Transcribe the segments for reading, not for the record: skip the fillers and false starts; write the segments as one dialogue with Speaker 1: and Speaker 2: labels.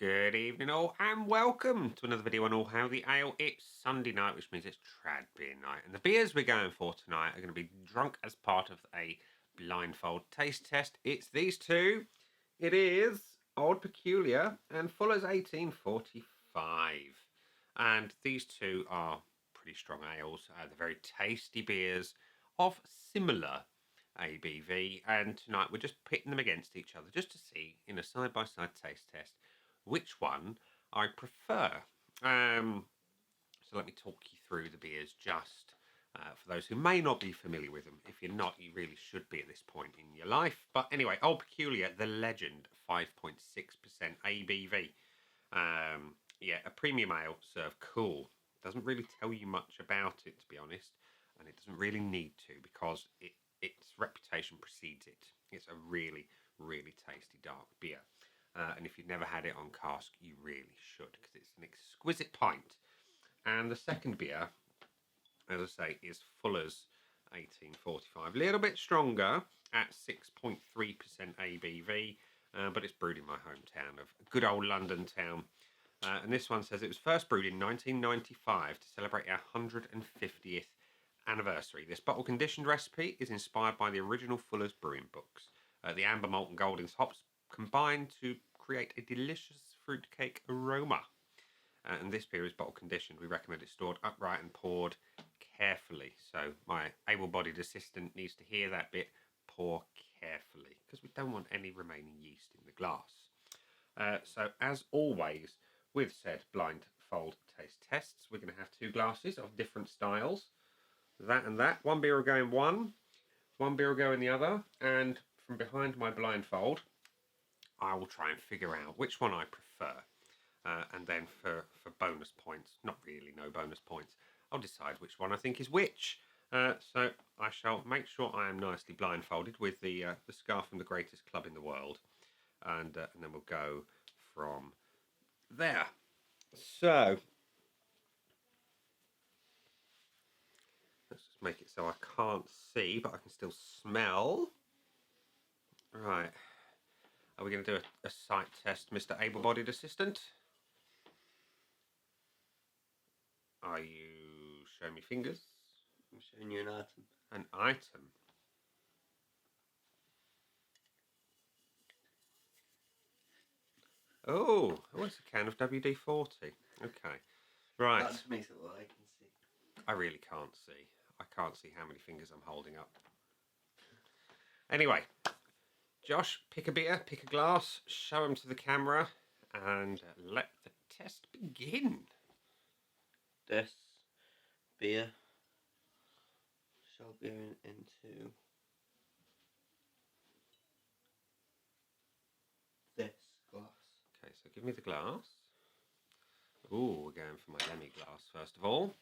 Speaker 1: Good evening all and welcome to another video on All How the Ale. It's Sunday night, which means it's trad beer night, and the beers we're going for tonight are going to be drunk as part of a blindfold taste test. It's these two. It is Old Peculier and Fuller's 1845, and these two are pretty strong ales. They're very tasty beers of similar ABV, and tonight we're just pitting them against each other just to see, in a side-by-side taste test, which one I prefer. So let me talk you through the beers just for those who may not be familiar with them. If you're not, you really should be at this point in your life. But anyway, Old Peculier, the legend, 5.6% ABV. Yeah, a premium ale served cool. Doesn't really tell you much about it, to be honest, and it doesn't really need to because its reputation precedes it. It's a really, really tasty dark beer. And if you've never had it on cask, you really should, because it's an exquisite pint. And the second beer, as I say, is Fuller's 1845. A little bit stronger at 6.3% ABV, but it's brewed in my hometown of good old London town. And this one says it was first brewed in 1995 to celebrate our 150th anniversary. This bottle conditioned recipe is inspired by the original Fuller's brewing books. The amber malt and Golding's hops combine to create a delicious fruitcake aroma. And this beer is bottle conditioned. We recommend it stored upright and poured carefully. So my able-bodied assistant needs to hear that bit. Pour carefully, because we don't want any remaining yeast in the glass. So as always, with said blindfold taste tests, we're going to have two glasses of different styles. That and that. One beer will go in one beer will go in the other, and from behind my blindfold, I will try and figure out which one I prefer. And then for bonus points, not really no bonus points, I'll decide which one I think is which. So I shall make sure I am nicely blindfolded with the scarf from the greatest club in the world. And then we'll go from there. So let's just make it so I can't see, but I can still smell. Right. Are we going to do a sight test, Mr. Able-Bodied Assistant? Are you showing me fingers?
Speaker 2: I'm showing you an item.
Speaker 1: An item? Oh, it's a can of WD-40. Okay. Right.
Speaker 2: That just makes it what I can see.
Speaker 1: I really can't see. I can't see how many fingers I'm holding up. Anyway, Josh, pick a beer, pick a glass, show them to the camera, and let the test begin.
Speaker 2: This beer shall go into this glass.
Speaker 1: Okay, so give me the glass. Ooh, we're going for my demi-glass first of all.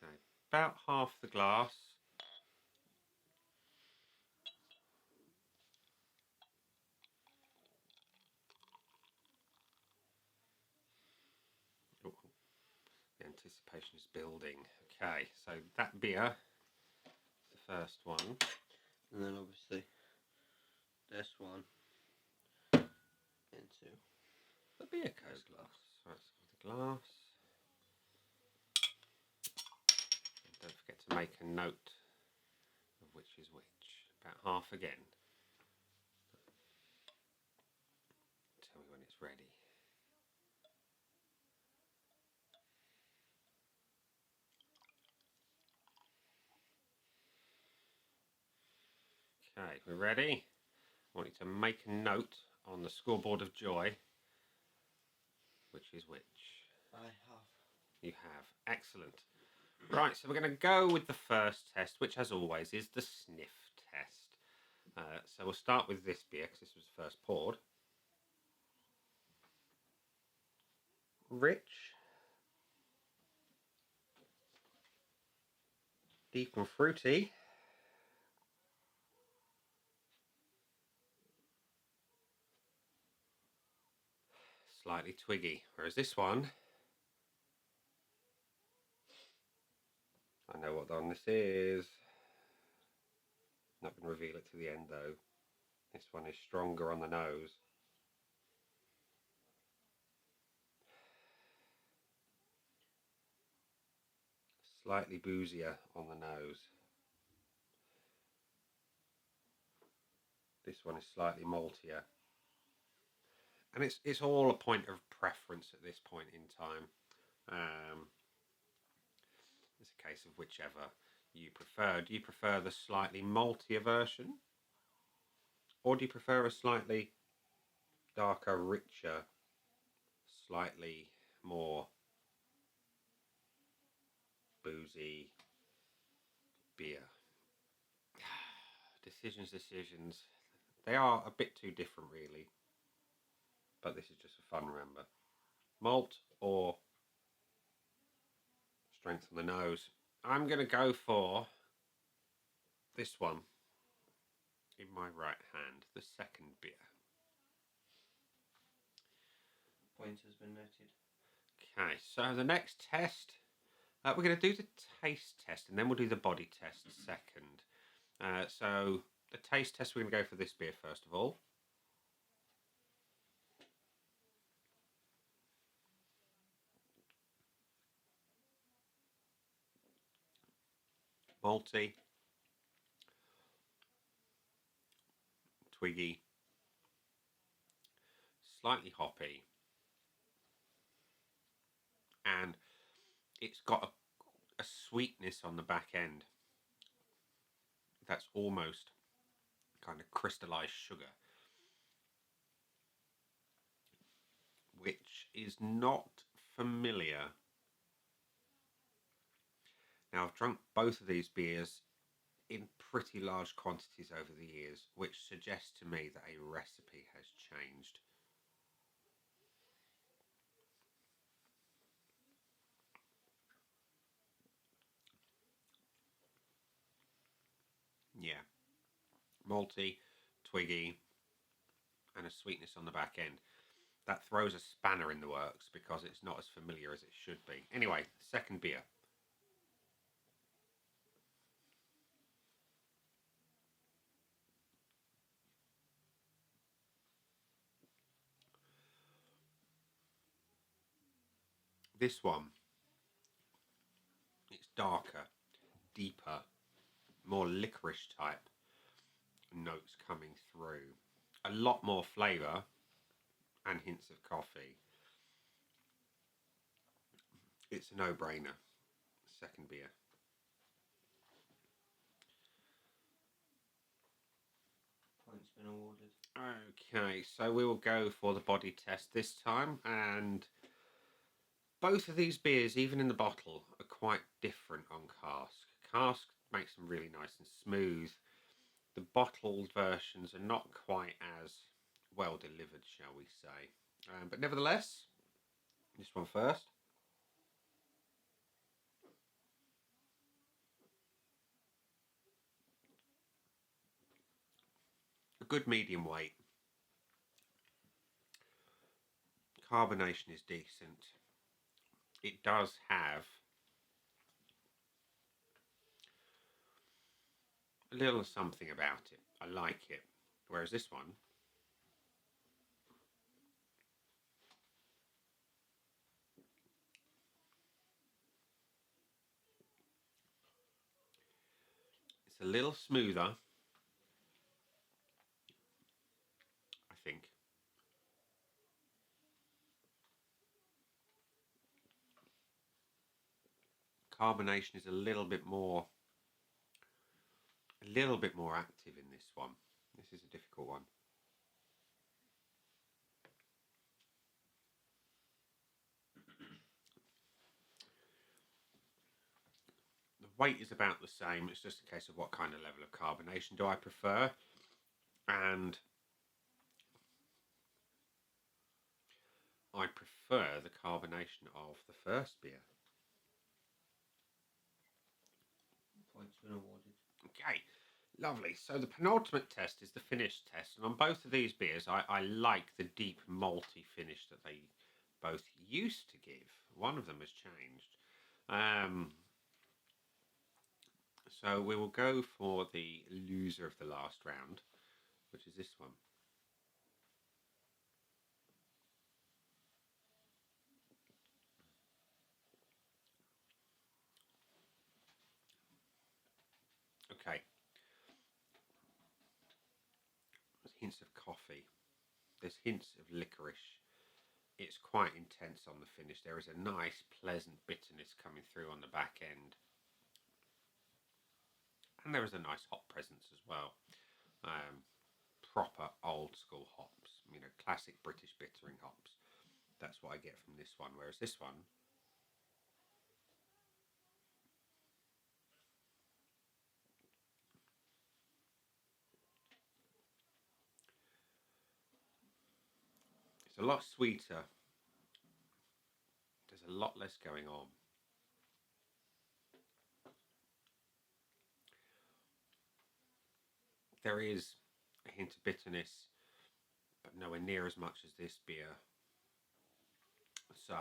Speaker 1: Okay, about half the glass. Ooh, the anticipation is building. Okay, so that beer, the first one.
Speaker 2: And then obviously this one into
Speaker 1: the beer code glass. Right, so the glass. And don't forget to make a note of which is which. About half again. Tell me when it's ready. Okay, we're ready. I want you to make a note on the scoreboard of joy. Which is which?
Speaker 2: I have.
Speaker 1: You have. Excellent. Right, so we're going to go with the first test, which as always is the sniff test. So we'll start with this beer, because this was first poured. Rich. Deep and fruity. Slightly twiggy, whereas this one what one this is. Not going to reveal it to the end though. This one is stronger on the nose. Slightly boozier on the nose. This one is slightly maltier. And it's all a point of preference at this point in time. It's a case of whichever you prefer. Do you prefer the slightly maltier version? Or do you prefer a slightly darker, richer, slightly more boozy beer? Decisions. They are a bit too different, really. But this is just for fun, remember. Malt or strength on the nose. I'm going to go for this one in my right hand, the second beer.
Speaker 2: Point has been noted.
Speaker 1: Okay, so the next test, we're going to do the taste test and then we'll do the body test second. So the taste test, we're going to go for this beer first of all. Malty, twiggy, slightly hoppy, and it's got a sweetness on the back end that's almost kind of crystallized sugar, which is not familiar. Now, I've drunk both of these beers in pretty large quantities over the years, which suggests to me that a recipe has changed. Yeah, malty, twiggy, and a sweetness on the back end. That throws a spanner in the works because it's not as familiar as it should be. Anyway, second beer. This one, it's darker, deeper, more licorice type notes coming through. A lot more flavour and hints of coffee. It's a no-brainer. Second beer.
Speaker 2: Point's been awarded.
Speaker 1: Okay, so we will go for the body test this time, and both of these beers, even in the bottle, are quite different on cask. Cask makes them really nice and smooth. The bottled versions are not quite as well delivered, shall we say. But nevertheless, this one first. A good medium weight. Carbonation is decent. It does have a little something about it. I like it. Whereas this one, it's a little smoother, I think. Carbonation is a little bit more active in this one. This is a difficult one. The weight is about the same. It's just a case of what kind of level of carbonation do I prefer. And I prefer the carbonation of the first beer.
Speaker 2: Point's been awarded.
Speaker 1: Okay, lovely. So the penultimate test is the finish test. And on both of these beers, I like the deep malty finish that they both used to give. One of them has changed. So we will go for the loser of the last round, which is this one. Okay. There's hints of coffee. There's hints of licorice. It's quite intense on the finish. There is a nice, pleasant bitterness coming through on the back end. And there is a nice hop presence as well. Proper old school hops, you know, classic British bittering hops. That's what I get from this one. Whereas this one, it's a lot sweeter. There's a lot less going on. There is a hint of bitterness, but nowhere near as much as this beer. So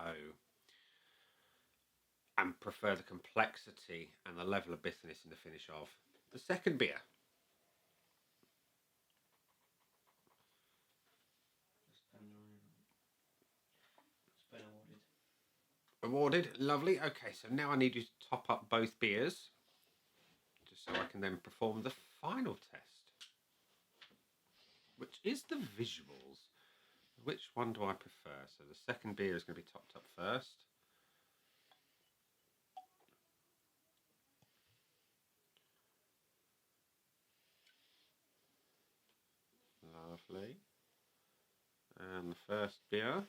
Speaker 1: I prefer the complexity and the level of bitterness in the finish of the second beer.
Speaker 2: It's been awarded.
Speaker 1: Awarded, lovely. Okay, so now I need you to top up both beers, just so I can then perform the final test, which is the visuals. Which one do I prefer? So the second beer is going to be topped up first. Lovely. And the first beer.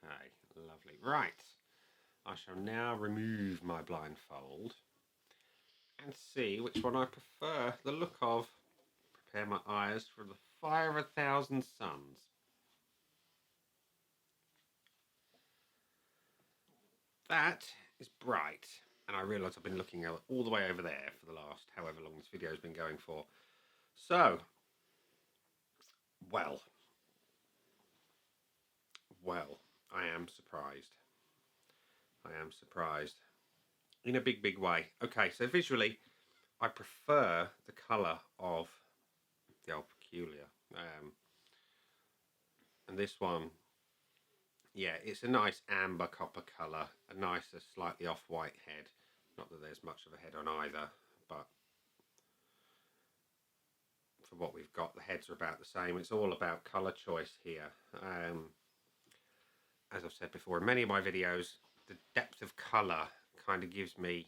Speaker 1: Okay, lovely. Right. I shall now remove my blindfold and see which one I prefer the look of. Prepare my eyes for the fire of 1,000 suns. That is bright, and I realise I've been looking all the way over there for the last however long this video has been going for. So, well, I am surprised. I am surprised in a big, big way. Okay, so visually, I prefer the colour of the old Peculier. And this one, yeah, it's a nice amber copper colour, a nicer, slightly off-white head. Not that there's much of a head on either, but for what we've got, the heads are about the same. It's all about colour choice here. As I've said before in many of my videos, the depth of colour kind of gives me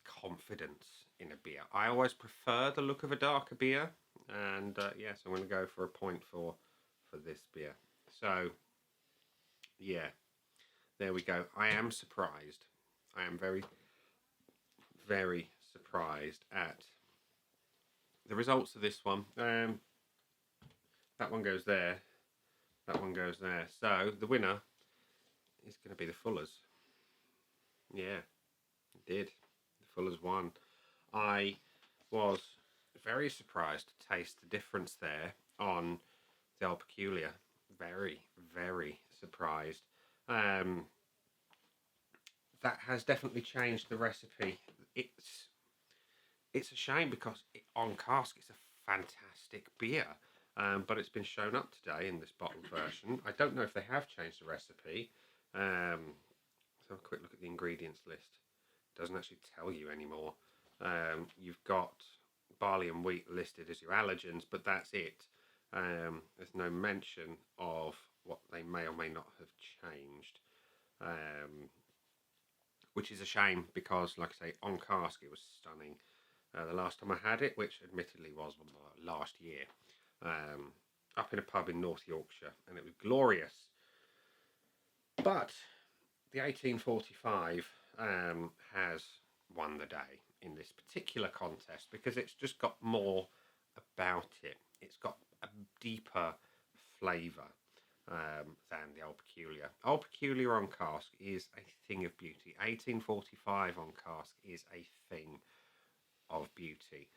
Speaker 1: confidence in a beer. I always prefer the look of a darker beer, and yes, I'm going to go for a point for this beer. So yeah, there we go. I am surprised. I am very, very surprised at the results of this one. That one goes there. That one goes there. So the winner is going to be the Fullers. Yeah, it did. The Fullers won. I was very surprised to taste the difference there on the old Peculier. Very, very surprised. That has definitely changed the recipe. It's a shame because on cask it's a fantastic beer, but it's been shown up today in this bottled version. I don't know if they have changed the recipe. So a quick look at the ingredients list. It doesn't actually tell you anymore. You've got barley and wheat listed as your allergens, but that's it. There's no mention of what they may or may not have changed, which is a shame because, like I say, on cask it was stunning. The last time I had it, which admittedly was last year, up in a pub in North Yorkshire, and it was glorious. But the 1845 has won the day in this particular contest because it's just got more about it. It's got a deeper flavour than the Old Peculier. Old Peculier on cask is a thing of beauty. 1845 on cask is a thing of beauty.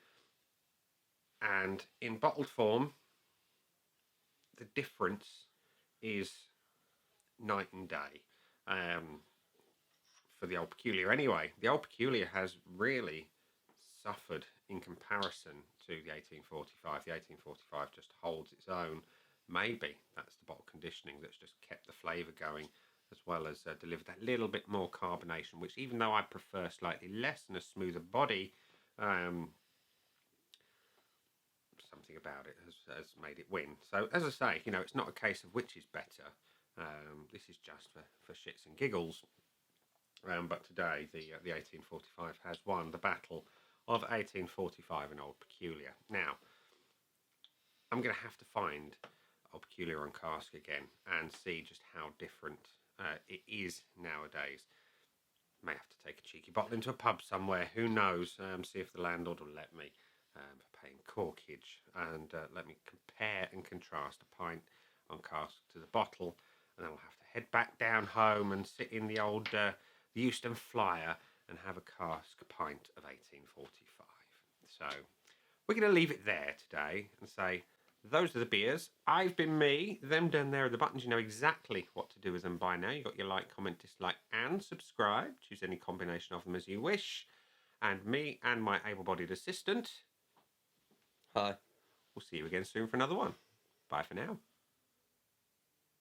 Speaker 1: And in bottled form, the difference is night and day. For the old Peculier anyway. The old Peculier has really suffered in comparison to the 1845. The 1845 just holds its own. Maybe that's the bottle conditioning that's just kept the flavour going, as well as delivered that little bit more carbonation, which, even though I prefer slightly less and a smoother body, something about it has made it win. So, as I say, it's not a case of which is better. This is just for shits and giggles. But today, the 1845 has won the battle of 1845 and Old Peculier. Now, I'm going to have to find Old Peculier on cask again and see just how different it is nowadays. May have to take a cheeky bottle into a pub somewhere, who knows, see if the landlord will let me, for paying corkage, and let me compare and contrast a pint on cask to the bottle, and then I'll have to head back down home and sit in the old Theakston Flyer and have a cask pint of 1845. So we're going to leave it there today and say, those are the beers. I've been me. Them down there are the buttons. You know exactly what to do with them by now. You've got your like, comment, dislike, and subscribe. Choose any combination of them as you wish. And me and my able-bodied assistant.
Speaker 2: Hi.
Speaker 1: We'll see you again soon for another one. Bye for now.